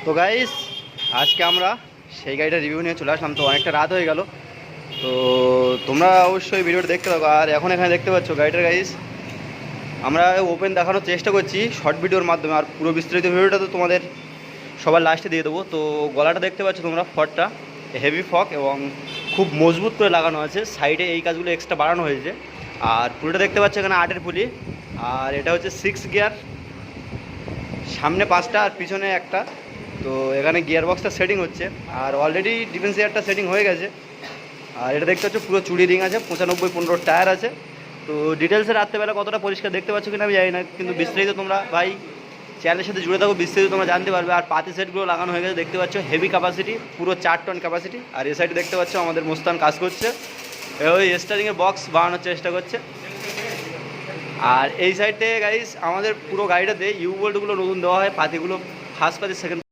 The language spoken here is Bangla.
তো গাইস, আজকে আমরা সেই গাড়িটা রিভিউ নিয়ে চলে আসলাম। তো অনেকটা রাত হয়ে গেল, তো তোমরা অবশ্যই ভিডিওটা দেখতে থাকো। আর এখন এখানে দেখতে পাচ্ছ গাড়িটার গাইস আমরা ওপেন দেখানোর চেষ্টা করছি শর্ট ভিডিওর মাধ্যমে, আর পুরো বিস্তারিত ভিডিওটা তো তোমাদের সবার লাস্টে দিয়ে দেবো। তো গলাটা দেখতে পাচ্ছ তোমরা, ফকটা হেভি ফক এবং খুব মজবুত করে লাগানো আছে। সাইডে এই কাজগুলো এক্সট্রা বাড়ানো হয়েছে। আর পুলিটা দেখতে পাচ্ছ এখানে 8-এর পুলি, আর এটা হচ্ছে 6 গিয়ার, সামনে 5টা আর পিছনে একটা। তো এখানে গিয়ার বক্সটা সেটিং হচ্ছে, আর অলরেডি ডিফেন্সিয়ারটা সেটিং হয়ে গেছে। আর এটা দেখতে পাচ্ছ পুরো চুড়ি রিং আছে, 95-15 টায়ার আছে। তো ডিটেলসে রাত্রেবেলা কতটা পরিষ্কার দেখতে পাচ্ছ কিনা আমি জানি না, কিন্তু বিস্তারিত তোমরা ভাই চ্যানেলের সাথে জুড়ে থাকো, বিস্তারিত তোমরা জানতে পারবে। আর পাতি সেটগুলো লাগানো হয়ে গেছে, দেখতে পাচ্ছ হেভি ক্যাপাসিটি, পুরো 4 টন ক্যাপাসিটি। আর এই সাইডে দেখতে পাচ্ছ আমাদের মোস্তান কাজ করছে, ওই স্টারিংয়ের বক্স বানানোর চেষ্টা করছে। আর এই সাইড থেকে গাইস আমাদের পুরো গাড়িটাতে ইউ বোল্টগুলো নতুন দেওয়া হয়, পাতিগুলো ফার্স্ট পাতি সেকেন্ড